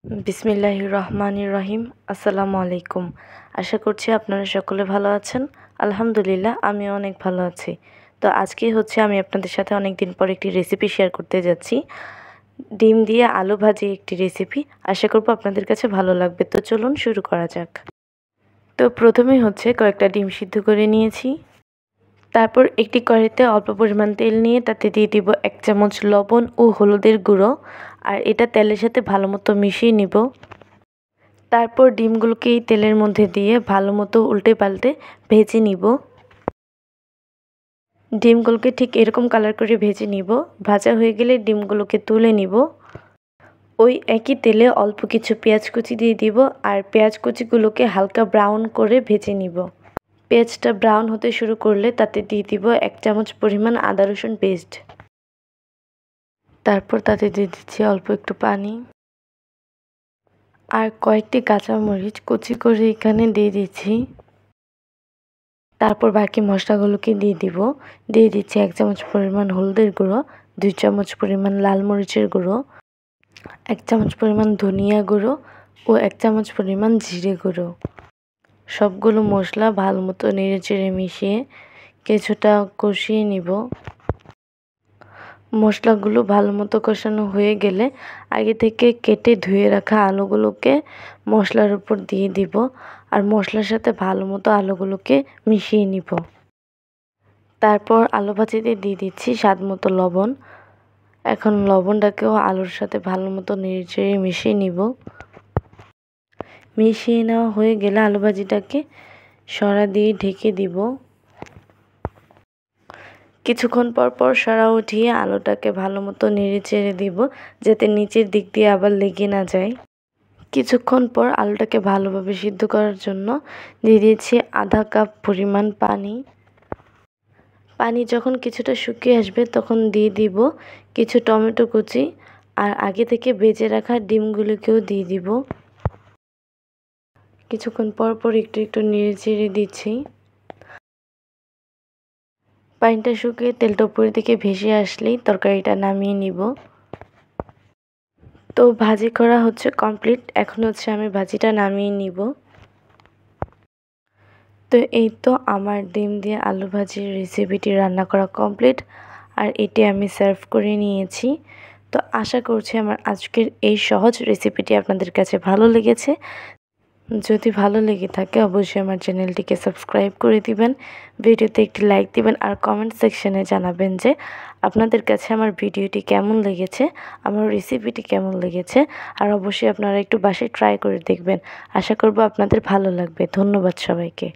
বিসমিল্লাহির রহমানির রহিম। আসসালামু আলাইকুম। আশা করছি আপনারা সকলে ভালো আছেন। আলহামদুলিল্লাহ আমিও অনেক ভালো আছি। তো আজকে আমি আপনাদের সাথে অনেক দিন পর একটি রেসিপি শেয়ার করতে যাচ্ছি। ডিম দিয়ে আলু ভাজি একটি রেসিপি। আশা করব আপনাদের কাছে ভালো লাগবে। তো চলুন শুরু করা যাক। তো প্রথমেই কয়েকটা ডিম সিদ্ধ করে নিয়েছি। তারপর একটি কড়াইতে অল্প পরিমাণ তেল নিয়ে তাতে দিয়ে দিব 1 চামচ লবণ ও হলুদের গুঁড়ো, আর এটা তেলের সাথে ভালো মতো মিশিয়ে নিব। তারপর ডিমগুলোকে এই তেলের মধ্যে দিয়ে ভালো মতো উল্টে পাল্টে ভেজে নিব। ডিমগুলোকে ঠিক এরকম কালার করে ভেজে নিব। ভাজা হয়ে গেলে ডিমগুলোকে তুলে নিব। ওই একই তেলে অল্প কিছু পেঁয়াজ কুচি দিয়ে দিব, আর পেঁয়াজ কুচিগুলোকে হালকা ব্রাউন করে ভেজে নিব। পেঁয়াজটা ব্রাউন হতে শুরু করলে তাতে দিয়ে দিব 1 চামচ পরিমাণ আদা রসুন পেস্ট। তারপর তাতে দিয়ে দিচ্ছি অল্প একটু পানি আর কয়েকটি কাঁচামরিচ কুচি করে এখানে দিয়ে দিচ্ছি। তারপর বাকি মশলাগুলোকে দিয়ে দিচ্ছি 1 চামচ পরিমাণ হলুদের গুঁড়ো, 2 চামচ পরিমাণ লাল মরিচের গুঁড়ো, 1 চামচ পরিমাণ ধনিয়া গুঁড়ো ও 1 চামচ পরিমাণ জিরে গুঁড়ো। সবগুলো মশলা ভালো মতো নেড়েচেড়ে মিশিয়ে কিছুটা কষিয়ে নিব। মশলাগুলো ভালো মতো কষানো হয়ে গেলে আগে থেকে কেটে ধুয়ে রাখা আলুগুলোকে মশলার উপর দিয়ে দিব, আর মশলার সাথে ভালো মতো আলুগুলোকে মিশিয়ে নিব। তারপর আলু ভাজিতে দিয়ে দিচ্ছি স্বাদ মতো লবণ। এখন লবণটাকেও আলুর সাথে ভালো মতো নেড়েচেড়ে মিশিয়ে নিব। মিশিয়ে নেওয়া হয়ে গেলে আলু ভাজিটাকে সরা দিয়ে ঢেকে দিব। কিছুক্ষণ পর সরা উঠিয়ে আলুটাকে ভালো মতো নেড়েচেড়ে দিব, যাতে নিচের দিক দিয়ে আবার লেগে না যায়। কিছুক্ষণ পর আলুটাকে ভালোভাবে সিদ্ধ করার জন্য দিয়ে দিয়েছি আধা কাপ পরিমাণ পানি। পানি যখন কিছুটা শুকিয়ে আসবে তখন দিয়ে দিব কিছু টমেটো কুচি, আর আগে থেকে ভেজে রাখা ডিমগুলোকেও দিয়ে দিব। কিছুক্ষণ পর একটু নেড়েচেড়ে দিচ্ছি। পানিটা শুকিয়ে তেলটা উপরের দিকে ভেসে আসলেই তরকারিটা নামিয়ে নিব। তো ভাজি করা কমপ্লিট। এখন আমি ভাজিটা নামিয়ে নিব। তো এই তো আমার ডিম দিয়ে আলু ভাজির রেসিপিটি রান্না করা কমপ্লিট, আর এটি আমি সার্ভ করে নিয়েছি। তো আশা করছি আমার আজকের এই সহজ রেসিপিটি আপনাদের কাছে ভালো লেগেছে। যদি ভালো লেগে থাকে অবশ্যই আমার চ্যানেলটিকে সাবস্ক্রাইব করে দিবেন, ভিডিওতে একটি লাইক দিবেন, আর কমেন্ট সেকশনে জানাবেন যে আপনাদের কাছে আমার ভিডিওটি কেমন লেগেছে, আমার রেসিপিটি কেমন লেগেছে। আর অবশ্যই আপনারা একটু বাসায় ট্রাই করে দেখবেন। আশা করব আপনাদের ভালো লাগবে। ধন্যবাদ সবাইকে।